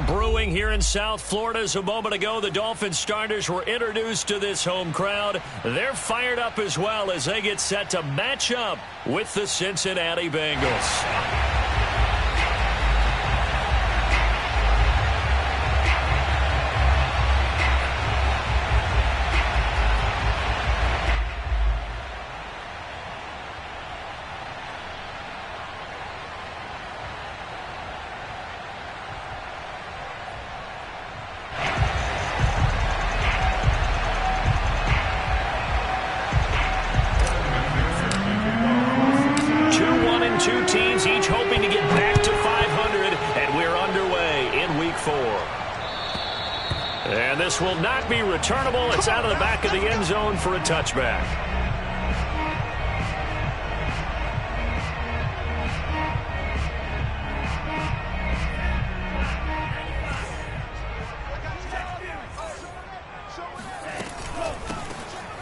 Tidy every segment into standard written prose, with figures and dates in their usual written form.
Brewing here in South Florida. As a moment ago, the Dolphins starters were introduced to this home crowd. They're fired up as well as they get set to match up with the Cincinnati Bengals. Two teams each hoping to get back to 500, and we're underway in Week 4. And this will not be returnable. It's out of the back of the end zone for a touchback.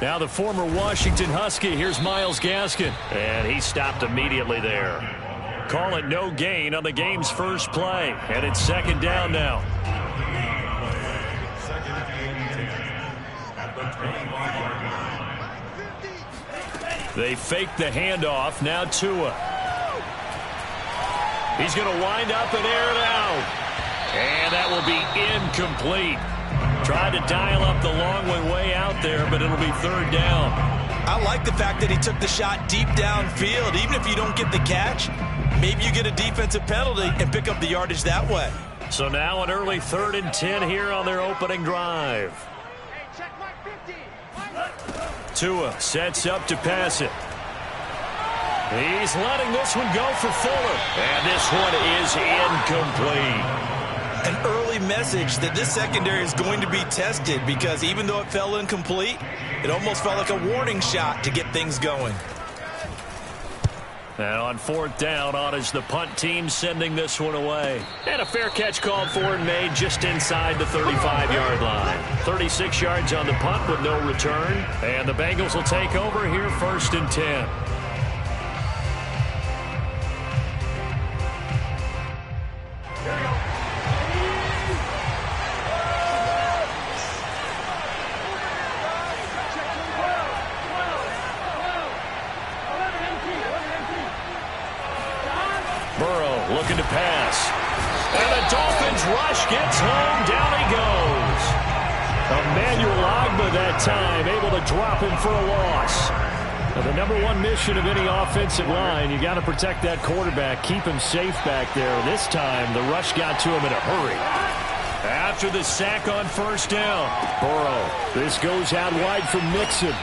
Now the former Washington Husky, here's Myles Gaskin. And he stopped immediately there. Call it no gain on the game's first play. And it's second down now. They fake the handoff. Now Tua. He's going to wind up and air it out. And that will be incomplete. Tried to dial up the long way out there, but it'll be third down. I like the fact that he took the shot deep downfield. Even if you don't get the catch, maybe you get a defensive penalty and pick up the yardage that way. So now an early 3rd and 10 here on their opening drive. Tua sets up to pass it. He's letting this one go for Fuller. And this one is incomplete. An early message that this secondary is going to be tested, because even though it fell incomplete, it almost felt like a warning shot to get things going. And on 4th down, on is the punt team sending this one away. And a fair catch called for and made just inside the 35-yard line. 36 yards on the punt with no return. And the Bengals will take over here 1st and 10. Looking to pass. And the Dolphins rush gets home. Down he goes. Emmanuel Ogbah that time able to drop him for a loss. Now, the #1 mission of any offensive line, you got to protect that quarterback, keep him safe back there. This time the rush got to him in a hurry. After the sack on 1st down, Burrow. This goes out wide for Mixon.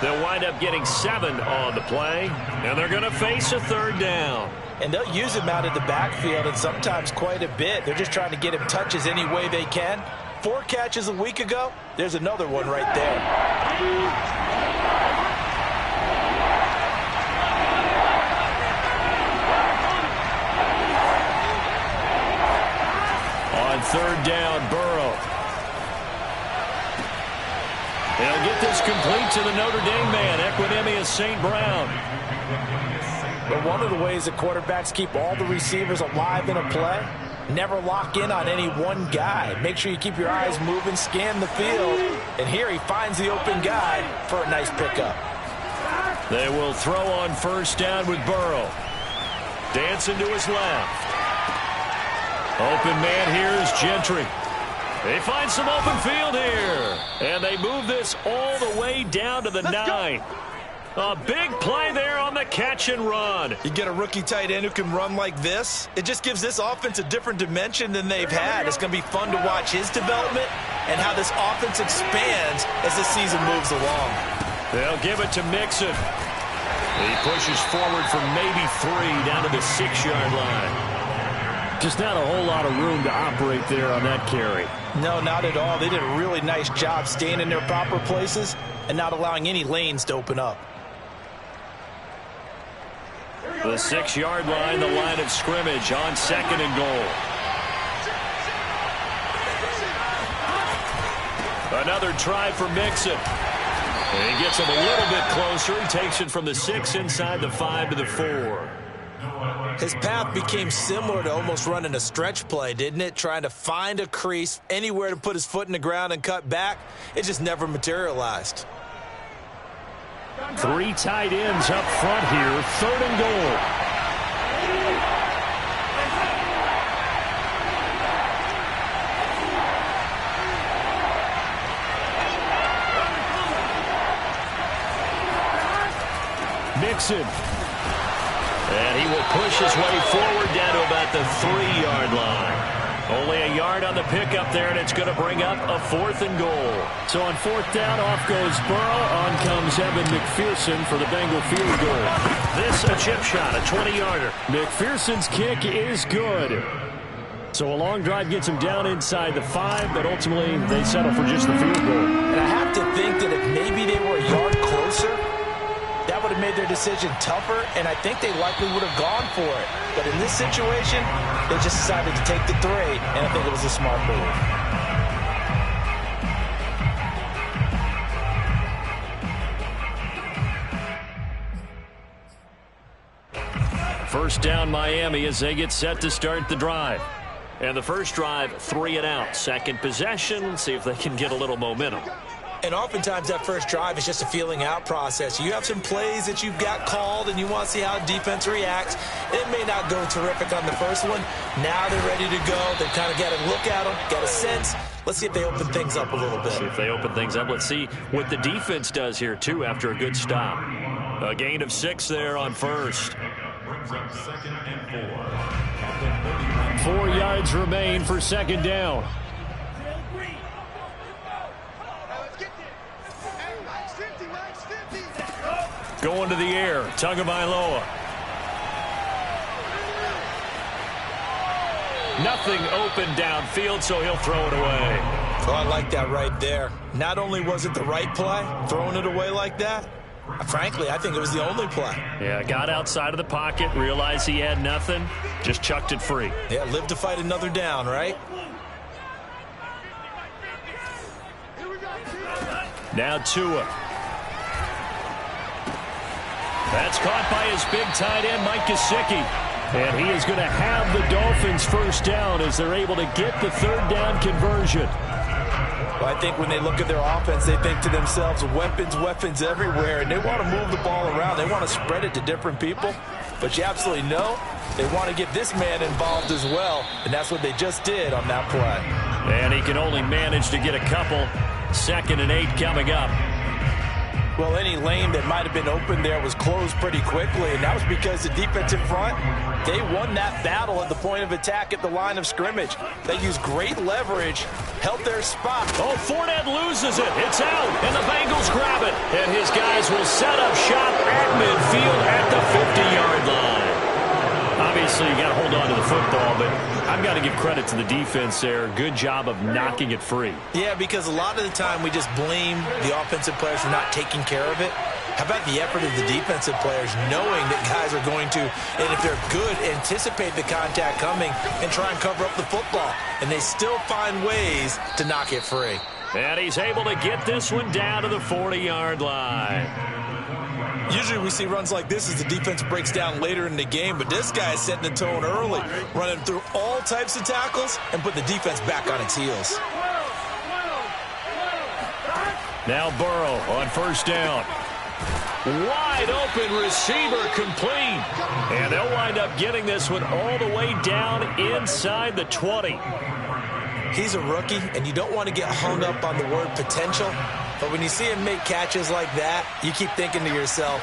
They'll wind up getting 7 on the play, and they're going to face a 3rd down. And they'll use him out of the backfield, and sometimes quite a bit. They're just trying to get him touches any way they can. 4 catches a week ago. There's another one right there. On 3rd down, Burrow. They'll get this complete to the Notre Dame man, Equanimeous St. Brown. But one of the ways that quarterbacks keep all the receivers alive in a play, never lock in on any one guy. Make sure you keep your eyes moving, scan the field. And here he finds the open guy for a nice pickup. They will throw on 1st down with Burrow. Dancing to his left. Open man here is Gentry. They find some open field here. And they move this all the way down to the 9. A big play there on the catch and run. You get a rookie tight end who can run like this. It just gives this offense a different dimension than they've had. It's going to be fun to watch his development and how this offense expands as the season moves along. They'll give it to Mixon. He pushes forward for maybe 3 down to the 6-yard line. Just not a whole lot of room to operate there on that carry. No, not at all. They did a really nice job staying in their proper places and not allowing any lanes to open up. The 6-yard line, the line of scrimmage on 2nd and goal. Another try for Mixon. And he gets him a little bit closer. He takes it from the 6 inside the 5 to the 4. His path became similar to almost running a stretch play, didn't it? Trying to find a crease, anywhere to put his foot in the ground and cut back. It just never materialized. 3 tight ends up front here, 3rd and goal. Mixon. And he will push his way forward down to about the 3-yard line. Only a yard on the pickup there, and it's going to bring up a 4th and goal. So on 4th down, off goes Burrow. On comes Evan McPherson for the Bengal field goal. This a chip shot, a 20-yarder. McPherson's kick is good. So a long drive gets him down inside the 5, but ultimately they settle for just the field goal. And I have to think that if maybe they were a yard closer, that would have made their decision tougher, and I think they likely would have gone for it. But in this situation, they just decided to take the 3, and I think it was a smart move. First down Miami as they get set to start the drive. And the first drive, 3 and out. Second possession, see if they can get a little momentum. And oftentimes that first drive is just a feeling out process. You have some plays that you've got called and you want to see how defense reacts. It may not go terrific on the first one. Now they're ready to go. They've kind of got to look at them, got a sense. Let's see if they open things up a little bit. See if they open things up. Let's see what the defense does here, too, after a good stop. A gain of 6 there on first. 4 yards remain for second down. Going to the air, Tagovailoa. Nothing open downfield, so he'll throw it away. Oh, I like that right there. Not only was it the right play, throwing it away like that, frankly, I think it was the only play. Yeah, got outside of the pocket, realized he had nothing, just chucked it free. Yeah, live to fight another down, right? Now Tua. That's caught by his big tight end, Mike Gesicki. And he is going to have the Dolphins first down as they're able to get the 3rd down conversion. Well, I think when they look at their offense, they think to themselves, weapons everywhere, and they want to move the ball around. They want to spread it to different people. But you absolutely know they want to get this man involved as well, and that's what they just did on that play. And he can only manage to get a couple. 2nd and 8 coming up. Well, any lane that might have been open there was closed pretty quickly, and that was because the defensive front, they won that battle at the point of attack at the line of scrimmage. They used great leverage, held their spot. Oh, Fournette loses it. It's out, and the Bengals grab it. And his guys will set up shop at midfield at the 50-yard line. Obviously, you got to hold on to the football, but I've got to give credit to the defense there. Good job of knocking it free. Yeah, because a lot of the time we just blame the offensive players for not taking care of it. How about the effort of the defensive players knowing that guys are going to, and if they're good, anticipate the contact coming and try and cover up the football. And they still find ways to knock it free. And he's able to get this one down to the 40-yard line. Usually we see runs like this as the defense breaks down later in the game, but this guy is setting the tone early, running through all types of tackles and put the defense back on its heels. Now Burrow on first down. Wide open receiver complete. And they'll wind up getting this one all the way down inside the 20. He's a rookie, and you don't want to get hung up on the word potential. But when you see him make catches like that, you keep thinking to yourself,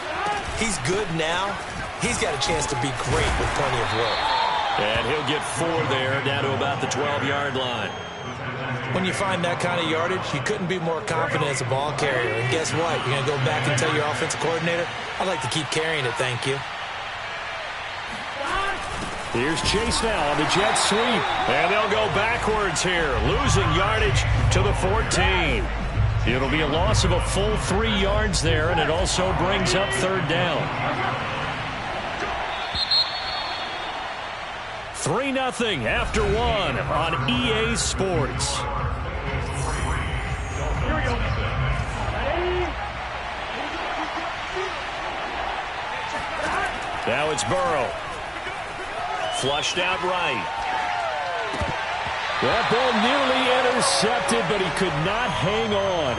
he's good now. He's got a chance to be great with plenty of work. And he'll get 4 there, down to about the 12-yard line. When you find that kind of yardage, you couldn't be more confident as a ball carrier. And guess what? You're going to go back and tell your offensive coordinator, I'd like to keep carrying it, thank you. Here's Chase now on the jet sweep. And they'll go backwards here, losing yardage to the 14. It'll be a loss of a full 3 yards there, and it also brings up 3rd down. 3-0 after 1 on EA Sports. Here we go. Now it's Burrow. Flushed out right. That ball nearly intercepted, but he could not hang on.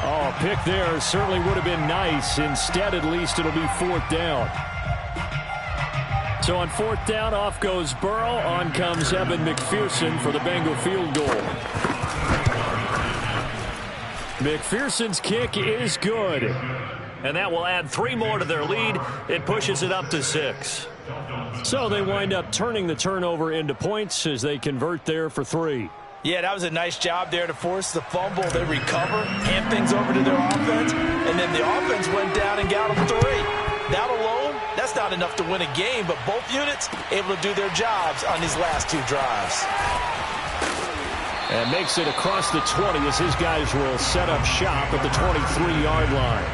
Oh, a pick there certainly would have been nice. Instead, at least, it'll be 4th down. So on 4th down, off goes Burrow. On comes Evan McPherson for the Bengal field goal. McPherson's kick is good. And that will add 3 more to their lead. It pushes it up to 6. So they wind up turning the turnover into points as they convert there for 3. Yeah, that was a nice job there to force the fumble. They recover, hand things over to their offense, and then the offense went down and got them 3. That alone, that's not enough to win a game, but both units able to do their jobs on these last 2 drives. And makes it across the 20 as his guys will set up shop at the 23-yard line.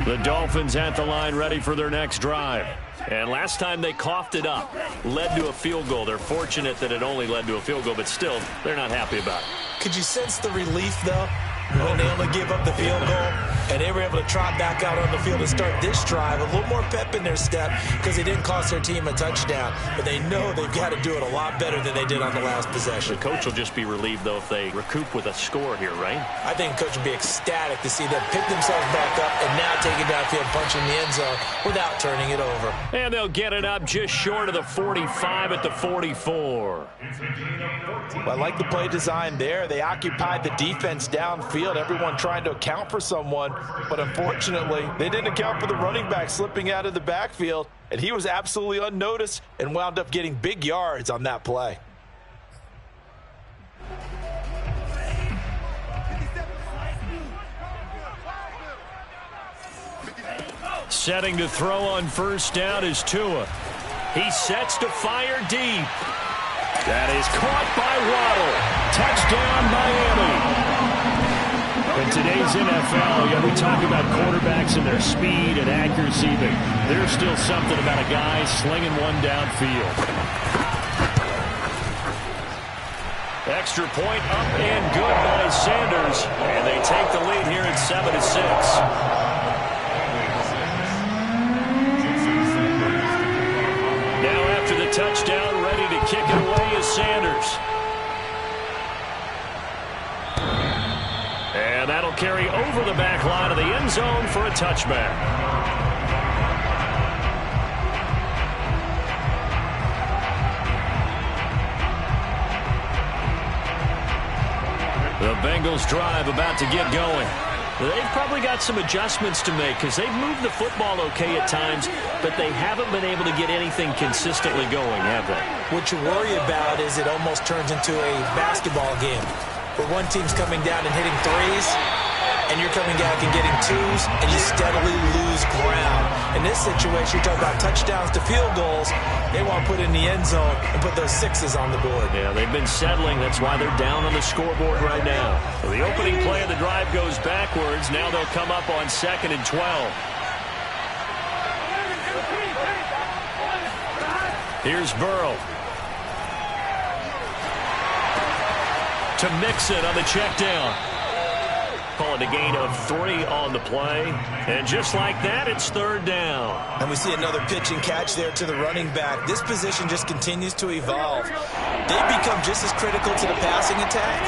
The Dolphins at the line ready for their next drive. And last time they coughed it up, led to a field goal. They're fortunate that it only led to a field goal, but still, they're not happy about it. Could you sense the relief, though, when they only give up the field goal? And they were able to trot back out on the field and start this drive. A little more pep in their step because they didn't cost their team a touchdown. But they know they've got to do it a lot better than they did on the last possession. The coach will just be relieved, though, if they recoup with a score here, right? I think the coach will be ecstatic to see them pick themselves back up and now take it downfield, punching the end zone without turning it over. And they'll get it up just short of the 45 at the 44. Well, I like the play design there. They occupied the defense downfield, everyone trying to account for someone. But unfortunately, they didn't account for the running back slipping out of the backfield. And he was absolutely unnoticed and wound up getting big yards on that play. Setting to throw on first down is Tua. He sets to fire deep. That is caught by Waddle. Touchdown, Miami. In today's NFL, we talk about quarterbacks and their speed and accuracy, but there's still something about a guy slinging one downfield. Extra point up and good by Sanders, and they take the lead here at 7-6. Now after the touchdown, ready to kick it away is Sanders. And that'll carry over the back line of the end zone for a touchback. The Bengals drive about to get going. They've probably got some adjustments to make because they've moved the football okay at times, but they haven't been able to get anything consistently going, have they? What you worry about is it almost turns into a basketball game where one team's coming down and hitting threes, and you're coming back and getting twos, and you steadily lose ground. In this situation, you're talking about touchdowns to field goals. They want to put in the end zone and put those 6s on the board. Yeah, they've been settling. That's why they're down on the scoreboard right now. So the opening play of the drive goes backwards. Now they'll come up on 2nd and 12. Here's Burrow. To Mixon on the check down. Call it a gain of 3 on the play. And just like that, it's 3rd down. And we see another pitch and catch there to the running back. This position just continues to evolve. They've become just as critical to the passing attack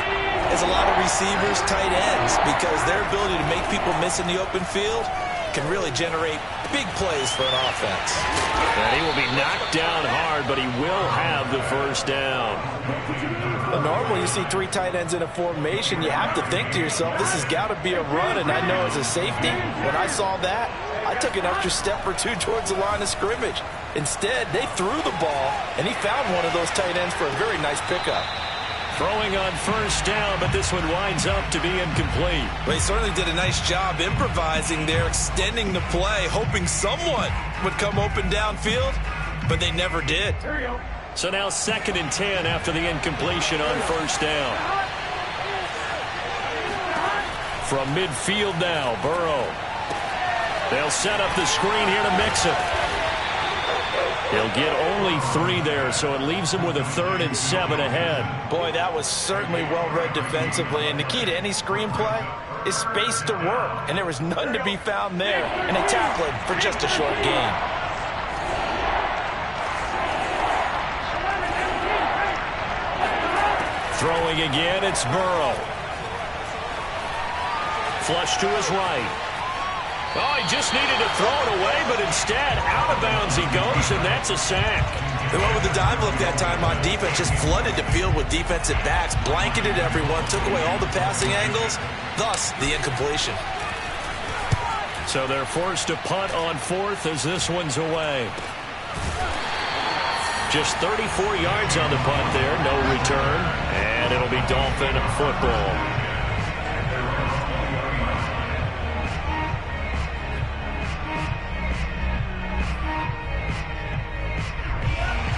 as a lot of receivers, tight ends, because their ability to make people miss in the open field can really generate big plays for an offense. And he will be knocked down hard, but he will have the 1st down. Well, normally you see 3 tight ends in a formation, you have to think to yourself, this has got to be a run, and I know as a safety, when I saw that, I took an extra step or 2 towards the line of scrimmage. Instead, they threw the ball, and he found one of those tight ends for a very nice pickup. Throwing on 1st down, but this one winds up to be incomplete. Well, he certainly did a nice job improvising there, extending the play, hoping someone would come open downfield, but they never did. So now 2nd and 10 after the incompletion on 1st down. From midfield now, Burrow. They'll set up the screen here to Mixon. He'll get only 3 there, so it leaves him with a 3rd and 7 ahead. Boy, that was certainly well-read defensively, and the key to any screenplay is space to work, and there was none to be found there, and they tackle it for just a short gain. Throwing again, it's Burrow. Flush to his right. Oh, he just needed to throw it away, but instead, out of bounds he goes, and that's a sack. They went with the dive look that time on defense, just flooded the field with defensive backs, blanketed everyone, took away all the passing angles, thus the incompletion. So they're forced to punt on 4th as this one's away. Just 34 yards on the punt there, no return, and it'll be Dolphin football.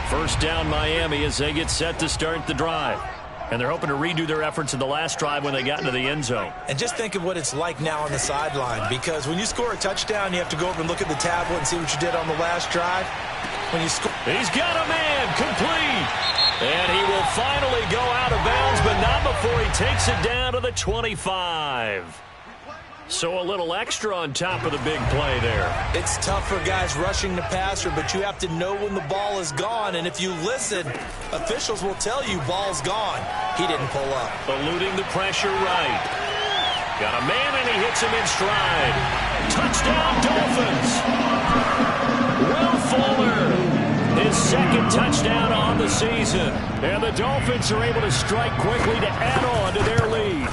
First down Miami as they get set to start the drive. And they're hoping to redo their efforts in the last drive when they got into the end zone. And just think of what it's like now on the sideline, because when you score a touchdown, you have to go over and look at the tablet and see what you did on the last drive. When you score, he's got a man complete. And he will finally go out of bounds, but not before he takes it down to the 25. So a little extra on top of the big play there. It's tough for guys rushing the passer, but you have to know when the ball is gone. And if you listen, officials will tell you ball's gone. He didn't pull up. Eluding the pressure right. Got a man, and he hits him in stride. Touchdown, Dolphins. Will Fuller, his 2nd touchdown on the season. And the Dolphins are able to strike quickly to add on to their lead.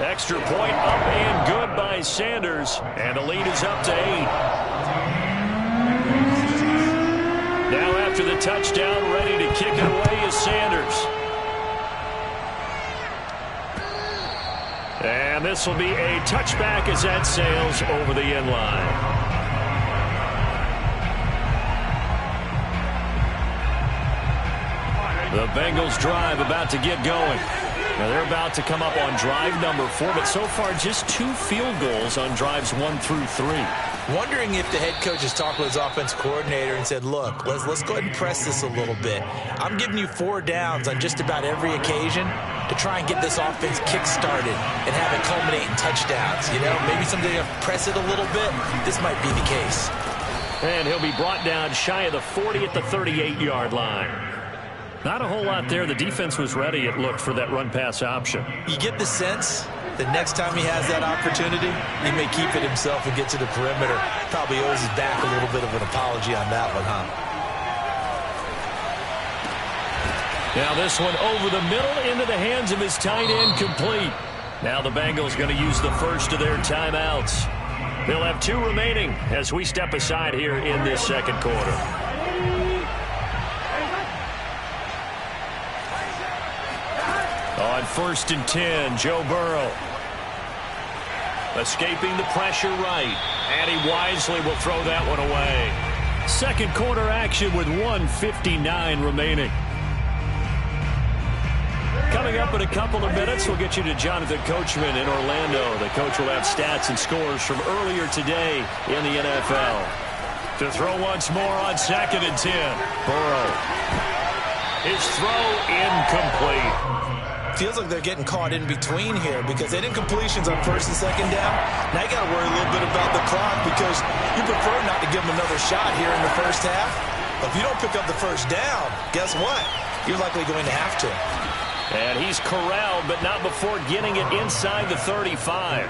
Extra point up and good by Sanders, and the lead is up to 8. Now after the touchdown, ready to kick it away is Sanders. And this will be a touchback as that sails over the end line. The Bengals drive about to get going. Now they're about to come up on drive number 4, but so far just 2 field goals on drives 1 through 3. Wondering if the head coach has talked with his offense coordinator and said, look, let's go ahead and press this a little bit. I'm giving you 4 downs on just about every occasion to try and get this offense kick-started and have it culminate in touchdowns. You know, maybe someday you press it a little bit. This might be the case. And he'll be brought down shy of the 40 at the 38-yard line. Not a whole lot there. The defense was ready, it looked, for that run-pass option. You get the sense that next time he has that opportunity, he may keep it himself and get to the perimeter. Probably owes his back a little bit of an apology on that one, huh? Now this one over the middle into the hands of his tight end, complete. Now the Bengals going to use the first of their timeouts. They'll have 2 remaining as we step aside here in this second quarter. On 1st and 10, Joe Burrow. Escaping the pressure right. And he wisely will throw that one away. Second quarter action with 1:59 remaining. Coming up in a couple of minutes, we'll get you to Jonathan Coachman in Orlando. The coach will have stats and scores from earlier today in the NFL. To throw once more on 2nd and 10. Burrow. His throw incomplete. Feels like they're getting caught in between here because they didn't completions on 1st and 2nd down. Now you got to worry a little bit about the clock because you prefer not to give them another shot here in the first half. But if you don't pick up the first down, guess what? You're likely going to have to. And he's corralled, but not before getting it inside the 35.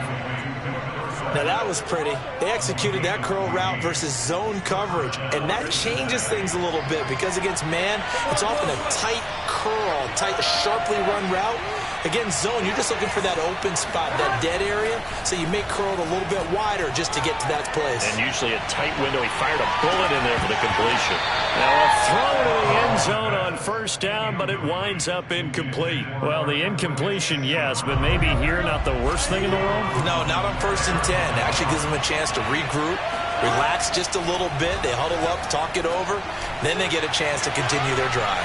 Now that was pretty. They executed that curl route versus zone coverage, and that changes things a little bit because against man, it's often a tight curl, tight, sharply run route. Against zone, you're just looking for that open spot, that dead area, so you may curl it a little bit wider just to get to that place. And usually a tight window. He fired a bullet in there for the completion. Now a throw to the end zone on 1st down, but it winds up incomplete. Well, the incompletion, yes, but maybe here not the worst thing in the world? No, not on 1st and 10. It actually gives them a chance to regroup, relax just a little bit. They huddle up, talk it over, then they get a chance to continue their drive.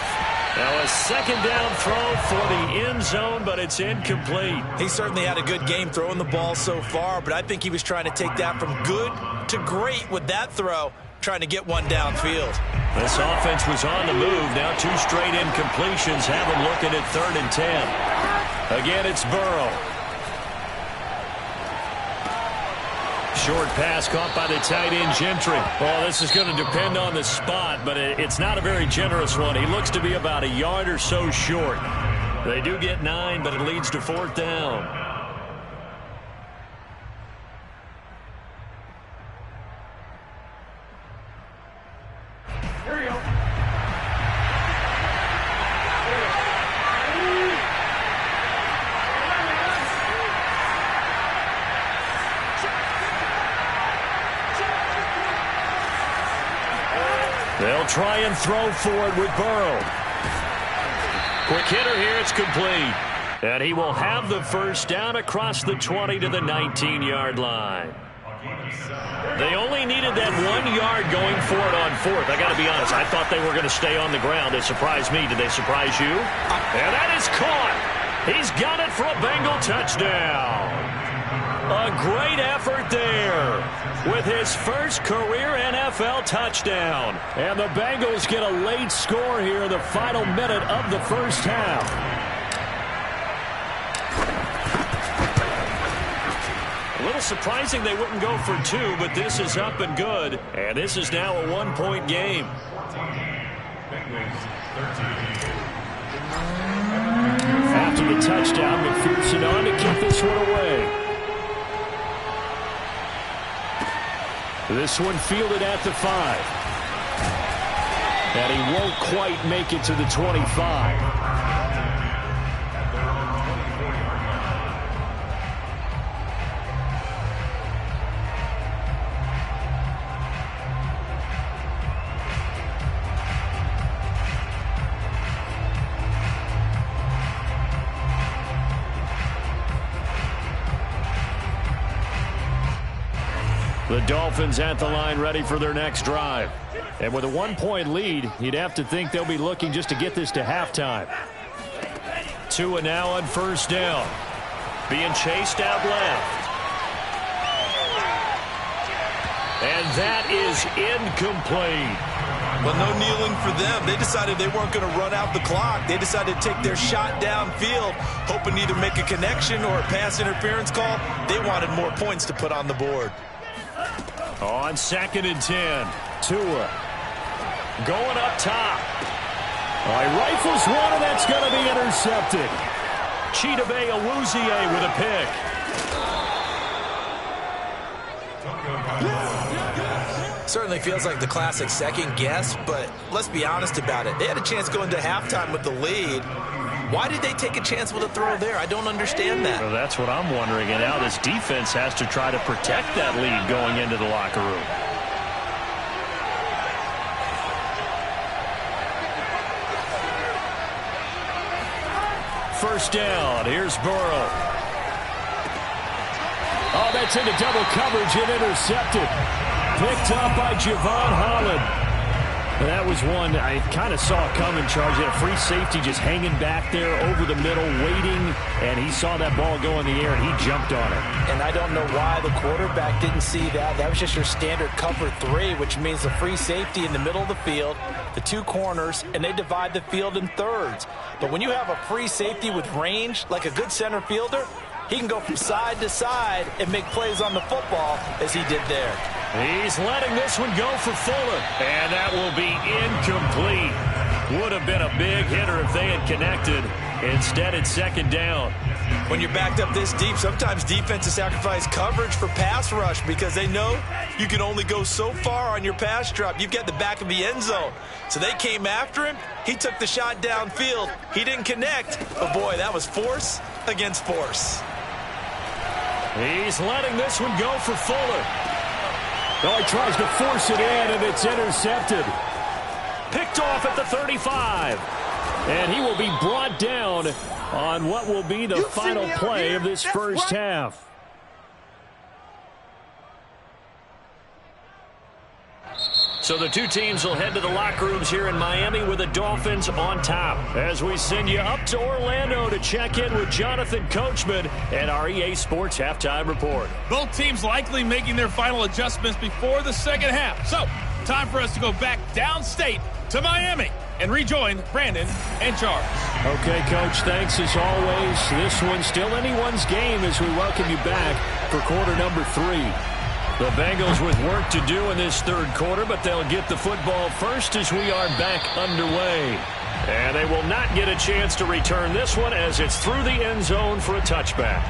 Now a 2nd down throw for the end zone, but it's incomplete. He certainly had a good game throwing the ball so far, but I think he was trying to take that from good to great with that throw. trying to get one downfield. This offense was on the move. Now 2 straight incompletions have them looking at 3rd and 10. Again, it's Burrow. Short pass caught by the tight end, Gentry. Well, this is going to depend on the spot, but it's not a very generous one. He looks to be about a yard or so short. They do get 9, but it leads to 4th down. They'll try and throw for it with Burrow. Quick hitter here, it's complete. And he will have the first down across the 20 to the 19-yard line. They only needed that 1 yard going for it on 4th. I got to be honest, I thought they were going to stay on the ground. They surprised me. Did they surprise you? And that is caught. He's got it for a Bengal touchdown. A great effort there with his first career NFL touchdown. And the Bengals get a late score here in the final minute of the first half. A little surprising they wouldn't go for 2, but this is up and good. And this is now a 1-point game. After the touchdown, McPherson on to keep this one away. This one fielded at the 5. And he won't quite make it to the 25. The Dolphins at the line ready for their next drive. And with a 1-point lead, you'd have to think they'll be looking just to get this to halftime. Tua now on first down. Being chased out left. And that is incomplete. Well, no kneeling for them. They decided they weren't going to run out the clock. They decided to take their shot downfield, hoping to either make a connection or a pass interference call. They wanted more points to put on the board. On 2nd and 10, Tua going up top. All right, rifles one, and that's going to be intercepted. Chidobe Awuzie with a pick. Certainly feels like the classic second guess, but let's be honest about it. They had a chance going to halftime with the lead. Why did they take a chance with a throw there? I don't understand that. Well, that's what I'm wondering. And now this defense has to try to protect that lead going into the locker room. First down. Here's Burrow. Oh, that's into double coverage and intercepted. Picked up by Javon Holland. That was one I kind of saw coming, Charles. He had a free safety just hanging back there over the middle, waiting, and he saw that ball go in the air, and he jumped on it. And I don't know why the quarterback didn't see that. That was just your standard cover 3, which means the free safety in the middle of the field, the 2 corners, and they divide the field in thirds. But when you have a free safety with range, like a good center fielder, he can go from side to side and make plays on the football as he did there. He's letting this one go for Fuller. And that will be incomplete. Would have been a big hitter if they had connected. Instead, it's 2nd down. When you're backed up this deep, sometimes defenses sacrifice coverage for pass rush because they know you can only go so far on your pass drop. You've got the back of the end zone. So they came after him. He took the shot downfield. He didn't connect. But, boy, that was force against force. He's letting this one go for Fuller. Oh, he tries to force it in, and it's intercepted. Picked off at the 35. And he will be brought down on what will be the final play of this first half. So the two teams will head to the locker rooms here in Miami with the Dolphins on top. As we send you up to Orlando to check in with Jonathan Coachman and our EA Sports Halftime Report. Both teams likely making their final adjustments before the second half. So time for us to go back downstate to Miami and rejoin Brandon and Charles. Okay, Coach, thanks as always. This one's still anyone's game as we welcome you back for quarter number 3. The Bengals with work to do in this third quarter, but they'll get the football first as we are back underway. And they will not get a chance to return this one as it's through the end zone for a touchback.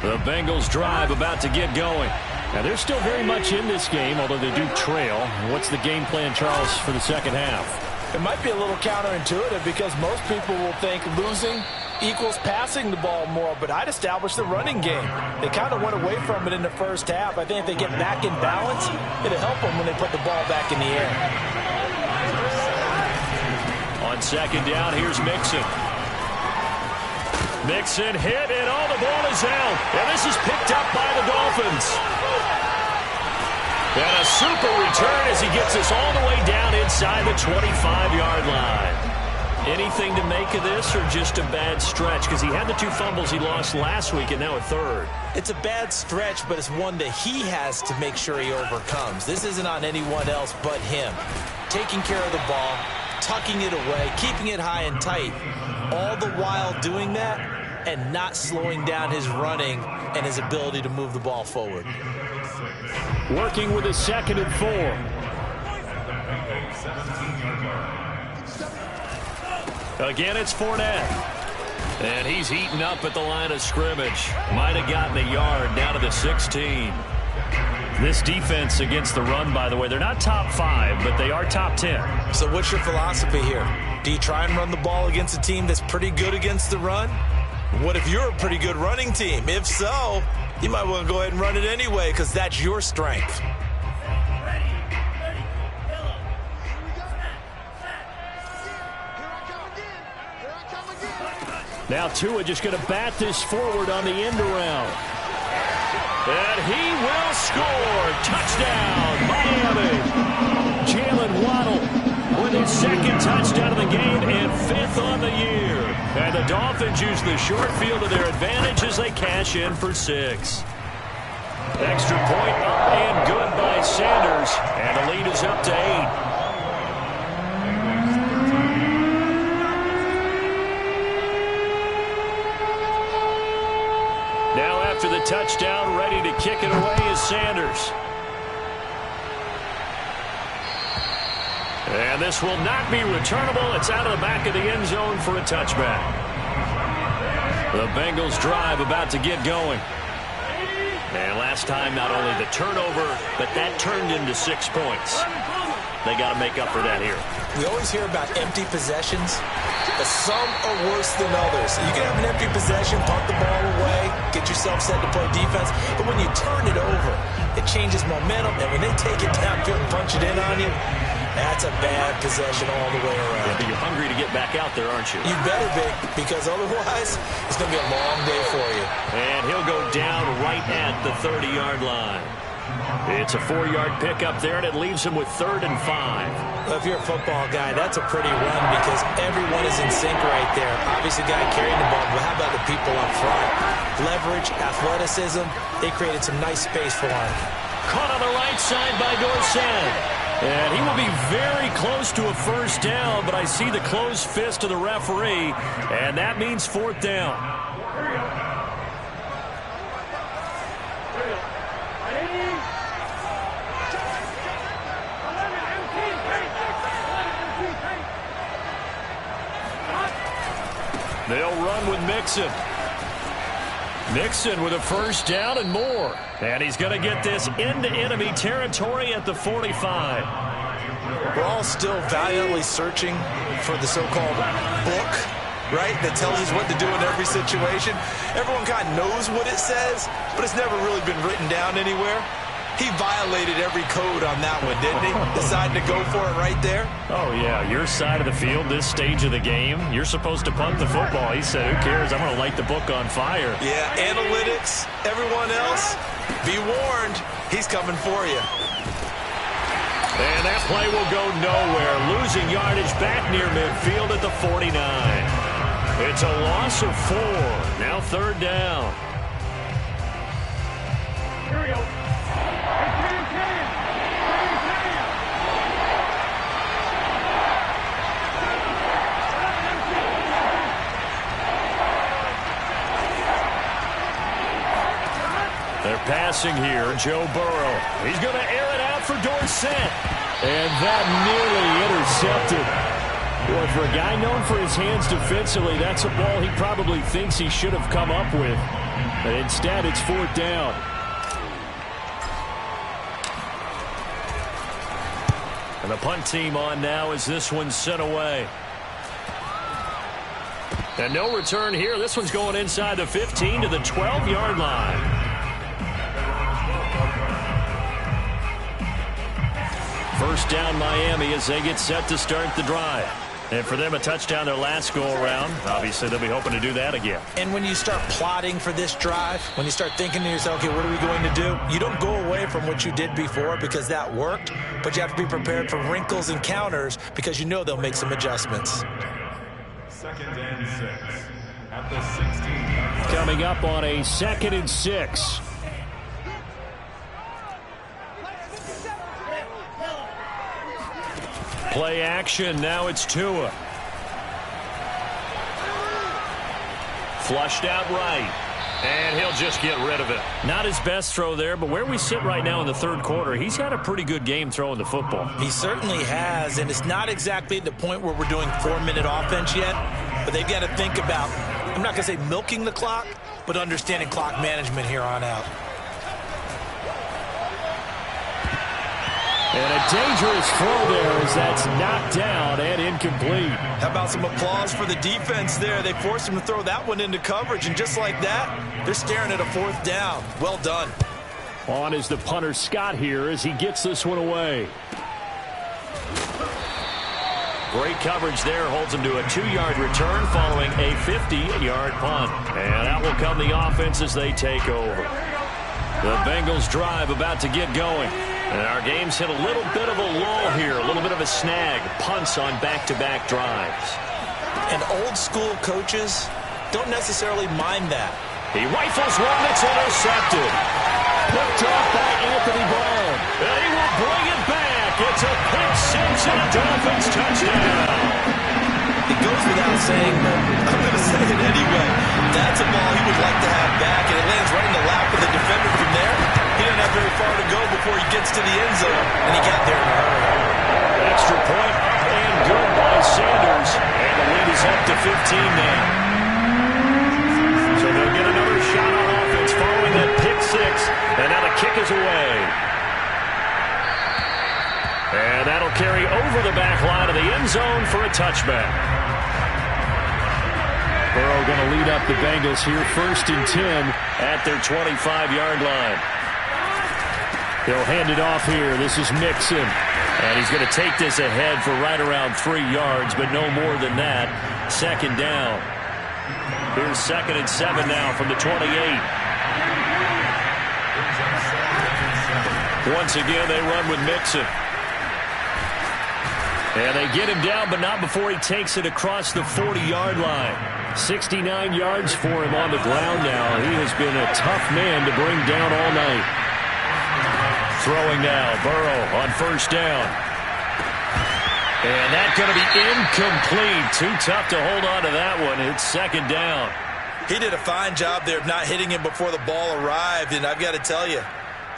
The Bengals drive about to get going. Now, they're still very much in this game, although they do trail. What's the game plan, Charles, for the second half? It might be a little counterintuitive because most people will think losing equals passing the ball more, but I'd establish the running game. They kind of went away from it in the first half. I think if they get back in balance, it'll help them when they put the ball back in the air. On second down, here's Mixon. Mixon hit, and all the ball is out. And this is picked up by the Dolphins. And a super return as he gets us all the way down inside the 25-yard line. Anything to make of this or just a bad stretch? Because he had the 2 fumbles he lost last week and now a third. It's a bad stretch, but it's one that he has to make sure he overcomes. This isn't on anyone else but him. Taking care of the ball, tucking it away, keeping it high and tight, all the while doing that and not slowing down his running and his ability to move the ball forward. Working with a 2nd and 4. Again, it's Fournette. And he's eaten up at the line of scrimmage. Might have gotten a yard down to the 16. This defense against the run, by the way, they're not top 5, but they are top 10. So what's your philosophy here? Do you try and run the ball against a team that's pretty good against the run? What if you're a pretty good running team? If so, you might want to go ahead and run it anyway because that's your strength. Now Tua just going to bat this forward on the end around. And he will score. Touchdown, Miami. Jalen Waddle with his 2nd touchdown of the game and 5th on the year. And the Dolphins use the short field to their advantage as they cash in for 6. Extra point up and good by Sanders. And the lead is up to 8. Now after the touchdown, ready to kick it away is Sanders. And this will not be returnable. It's out of the back of the end zone for a touchback. The Bengals drive about to get going. And last time, not only the turnover, but that turned into 6 points. They got to make up for that here. We always hear about empty possessions, but some are worse than others. You can have an empty possession, punt the ball away, get yourself set to play defense, but when you turn it over, it changes momentum, and when they take it downfield and punch it in on you, that's a bad possession all the way around. Yeah, but you're hungry to get back out there, aren't you? You better be, because otherwise, it's going to be a long day for you. And he'll go down right at the 30-yard line. It's a 4-yard pickup there, and it leaves him with 3rd and 5. Well, if you're a football guy, that's a pretty run because everyone is in sync right there. Obviously, the guy carrying the ball, but how about the people up front? Leverage, athleticism, they created some nice space for him. Caught on the right side by Dorsett. And he will be very close to a 1st down, but I see the closed fist of the referee, and that means 4th down. They'll run with Mixon. Mixon with a 1st down and more. And he's going to get this into enemy territory at the 45. We're all still valiantly searching for the so-called book, right, that tells us what to do in every situation. Everyone kind of knows what it says, but it's never really been written down anywhere. He violated every code on that one, didn't he? Decided to go for it right there. Oh, yeah. Your side of the field, this stage of the game, you're supposed to punt the football. He said, who cares? I'm going to light the book on fire. Yeah, analytics, everyone else, be warned. He's coming for you. And that play will go nowhere. Losing yardage back near midfield at the 49. It's a loss of 4. Now 3rd down. Here we go. They're passing here. Joe Burrow. He's going to air it out for Dorsett. And that nearly intercepted. Boy, for a guy known for his hands defensively, that's a ball he probably thinks he should have come up with. But instead, it's 4th down. And the punt team on now as this one's sent away. And no return here. This one's going inside the 15 to the 12-yard line. First down Miami as they get set to start the drive. And for them, a touchdown their last go-around. Obviously, they'll be hoping to do that again. And when you start plotting for this drive, when you start thinking to yourself, okay, what are we going to do? You don't go away from what you did before because that worked, but you have to be prepared for wrinkles and counters because you know they'll make some adjustments. 2nd and 6 at the 16. Coming up on a 2nd and 6. Play action. Now it's Tua. Flushed out right. And he'll just get rid of it. Not his best throw there, but where we sit right now in the 3rd quarter, he's had a pretty good game throwing the football. He certainly has, and it's not exactly at the point where we're doing 4-minute offense yet, but they've got to think about, I'm not going to say milking the clock, but understanding clock management here on out. And a dangerous throw there as that's knocked down and incomplete. How about some applause for the defense there? They forced him to throw that one into coverage, and just like that, they're staring at a 4th down. Well done. On is the punter Scott here as he gets this one away. Great coverage there. Holds him to a 2-yard return following a 50-yard punt. And out will come the offense as they take over. The Bengals drive about to get going. And our game's hit a little bit of a lull here, a little bit of a snag. Punts on back-to-back drives. And old-school coaches don't necessarily mind that. He rifles one that's intercepted. Picked off by Anthony Brown. And he will bring it back. It's a pick six and a Dolphins touchdown. It goes without saying, but I'm going to say it anyway. That's a ball he would like to have back, and it lands right in the lap of the defender from there. He didn't have very far to go before he gets to the end zone, and he got there in a hurry. Extra point up and good by Sanders, and the lead is up to 15 now. So they'll get another shot on offense following that pick six, and now the kick is away. And that'll carry over the back line of the end zone for a touchback. Burrow going to lead up the Bengals here, 1st and 10 at their 25-yard line. He'll hand it off here. This is Mixon. And he's going to take this ahead for right around 3 yards, but no more than that. 2nd down. Here's 2nd and 7 now from the 28. Once again, they run with Mixon. And they get him down, but not before he takes it across the 40-yard line. 69 yards for him on the ground now. He has been a tough man to bring down all night. Throwing now, Burrow on 1st down. And that's going to be incomplete. Too tough to hold on to that one. It's 2nd down. He did a fine job there of not hitting him before the ball arrived, and I've got to tell you,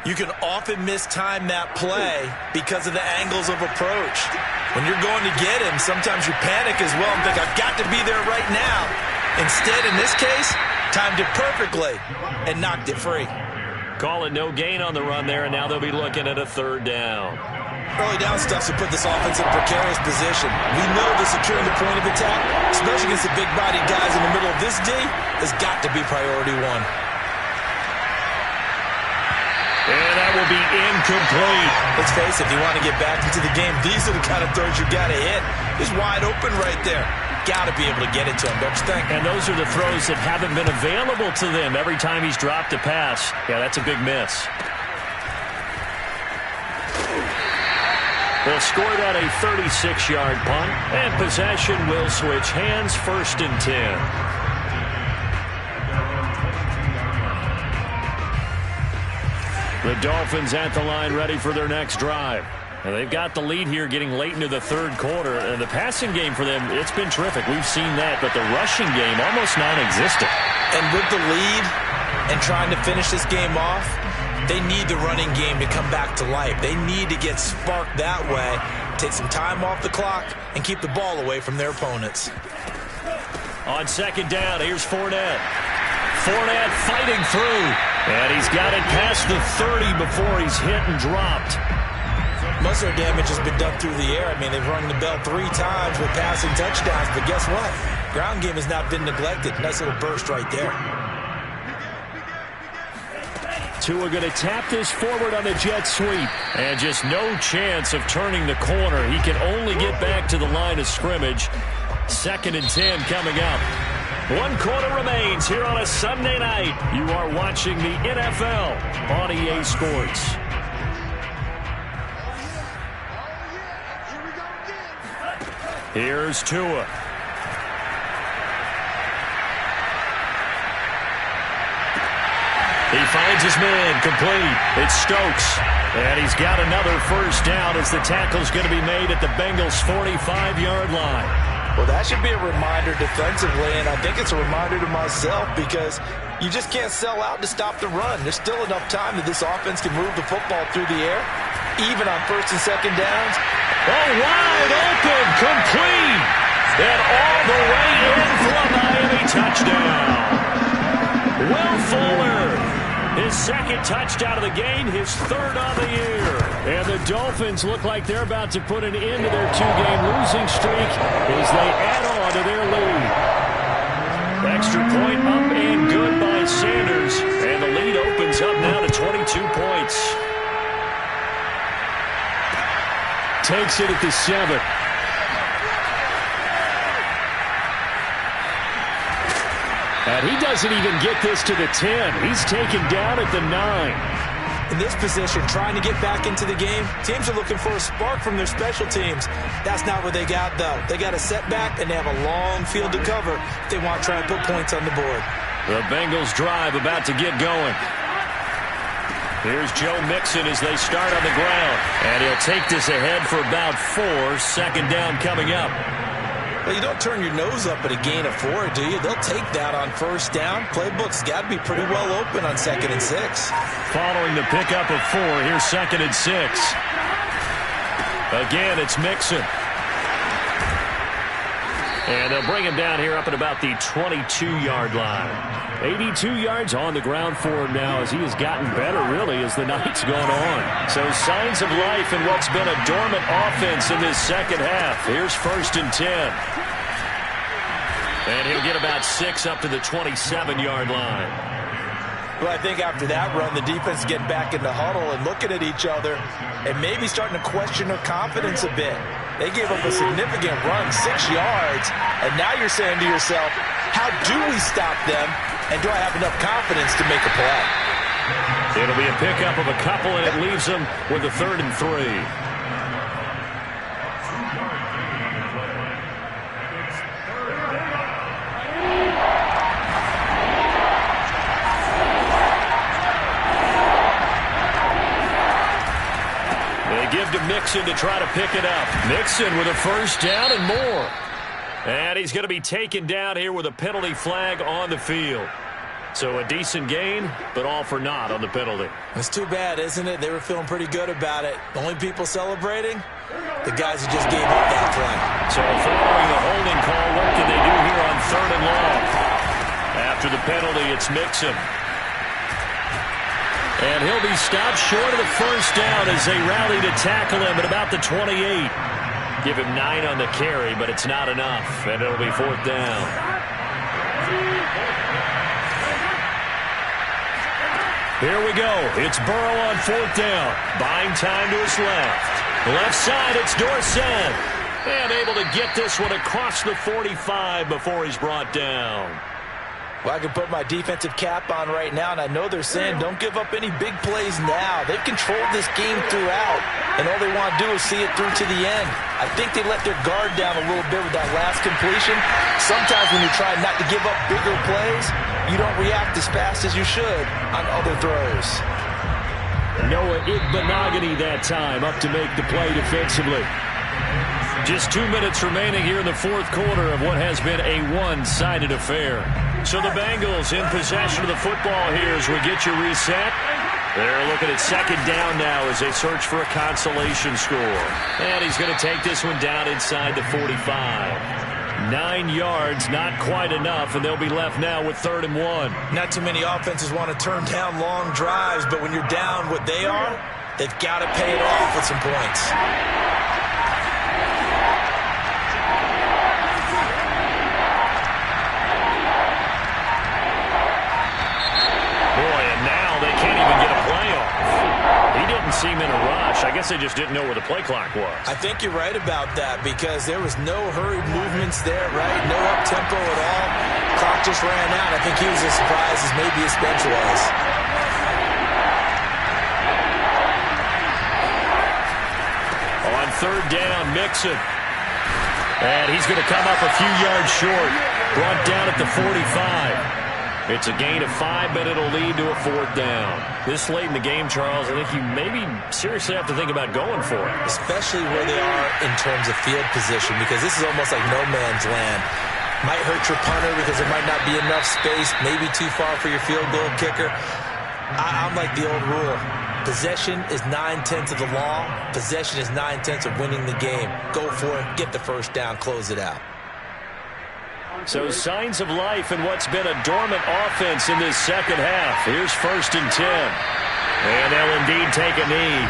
you can often mistime that play because of the angles of approach. When you're going to get him, sometimes you panic as well and think, I've got to be there right now. Instead, in this case, timed it perfectly and knocked it free. Call it no gain on the run there, and now they'll be looking at a 3rd down. Early down stuff to put this offense in a precarious position. We know that securing the point of attack, especially against the big-bodied guys in the middle of this D, has got to be priority 1. And that will be incomplete. Let's face it, if you want to get back into the game, these are the kind of throws you got to hit. He's wide open right there. Got to be able to get it to him, don't you think? And those are the throws that haven't been available to them every time he's dropped a pass. Yeah, that's a big miss. They'll score that a 36-yard punt, and possession will switch hands, 1st and 10. The Dolphins at the line ready for their next drive. And they've got the lead here getting late into the 3rd quarter. And the passing game for them, it's been terrific. We've seen that. But the rushing game, almost non-existent. And with the lead, and trying to finish this game off, they need the running game to come back to life. They need to get sparked that way, take some time off the clock, and keep the ball away from their opponents. On second down, here's Fournette. Fournette fighting through, and he's got it past the 30 before he's hit and dropped. Most of their damage has been done through the air. I mean, they've rung the bell 3 times with passing touchdowns, but guess what? Ground game has not been neglected. Nice little burst right there. Tua going to tap this forward on the jet sweep, and just no chance of turning the corner. He can only get back to the line of scrimmage. 2nd and 10 coming up. 1 quarter remains here on a Sunday night. You are watching the NFL on EA Sports. Here's Tua. He finds his man complete. It's Stokes. And he's got another first down as the tackle's going to be made at the Bengals' 45-yard line. Well, that should be a reminder defensively, and I think it's a reminder to myself because you just can't sell out to stop the run. There's still enough time that this offense can move the football through the air, even on 1st and 2nd downs. Oh, wide open, complete, and all the way in for a Miami touchdown. Will Fuller, his 2nd touchdown of the game, his 3rd on the year. And the Dolphins look like they're about to put an end to their 2-game losing streak as they add on to their lead. Extra point up and good by Sanders, and the lead opens up now to 22 points. Takes it at the 7. And he doesn't even get this to the 10. He's taken down at the 9. In this position, trying to get back into the game, teams are looking for a spark from their special teams. That's not what they got, though. They got a setback, and they have a long field to cover if they want to try and put points on the board. The Bengals drive about to get going. Here's Joe Mixon as they start on the ground. And he'll take this ahead for about 4. 2nd down coming up. Well, you don't turn your nose up at a gain of 4, do you? They'll take that on 1st down. Playbook's got to be pretty well open on 2nd and 6. Following the pickup of 4, here's 2nd and 6. Again, it's Mixon. And they'll bring him down here up at about the 22-yard line. 82 yards on the ground for him now as he has gotten better, really, as the night's gone on. So signs of life in what's been a dormant offense in this 2nd half. Here's 1st and 10. And he'll get about 6 up to the 27-yard line. Well, I think after that run, the defense get back in the huddle and looking at each other and maybe starting to question their confidence a bit. They gave up a significant run, 6 yards, and now you're saying to yourself, how do we stop them, and do I have enough confidence to make a play? It'll be a pickup of a couple, and it leaves them with a 3rd and 3. Give to Mixon to try to pick it up. Mixon with a 1st down and more. And he's going to be taken down here with a penalty flag on the field. So a decent gain, but all for naught on the penalty. It's too bad, isn't it? They were feeling pretty good about it. The only people celebrating, the guys who just gave up that play. So following the holding call, what can they do here on 3rd and long? After the penalty, it's Mixon. And he'll be stopped short of the 1st down as they rally to tackle him at about the 28. Give him 9 on the carry, but it's not enough, and it'll be 4th down. Here we go. It's Burrow on 4th down. Buying time to his left. Left side, it's Dorsett. And able to get this one across the 45 before he's brought down. Well, I can put my defensive cap on right now, and I know they're saying don't give up any big plays now. They've controlled this game throughout, and all they want to do is see it through to the end. I think they let their guard down a little bit with that last completion. Sometimes when you're trying not to give up bigger plays, you don't react as fast as you should on other throws. Noah Igbinoghene that time up to make the play defensively. Just 2 minutes remaining here in the 4th quarter of what has been a one-sided affair. So the Bengals in possession of the football here as we get you reset. They're looking at second down now as they search for a consolation score. And he's going to take this one down inside the 45. 9 yards, not quite enough, and they'll be left now with 3rd and 1. Not too many offenses want to turn down long drives, but when you're down what they are, they've got to pay it off with some points. Seem in a rush. I guess they just didn't know where the play clock was. I think you're right about that because there was no hurried movements there, right? No up-tempo at all. Clock just ran out. I think he was as surprised as maybe his bench was. On 3rd down, Mixon. And he's going to come up a few yards short. Brought down at the 45. It's a gain of 5, but it'll lead to a 4th down. This late in the game, Charles, I think you maybe seriously have to think about going for it. Especially where they are in terms of field position, because this is almost like no man's land. Might hurt your punter because there might not be enough space, maybe too far for your field goal kicker. I'm like the old rule. Possession is 9/10 of the law. Possession is 9/10 of winning the game. Go for it, get the first down, close it out. So signs of life in what's been a dormant offense in this second half. Here's 1st and 10. And they'll indeed take a knee.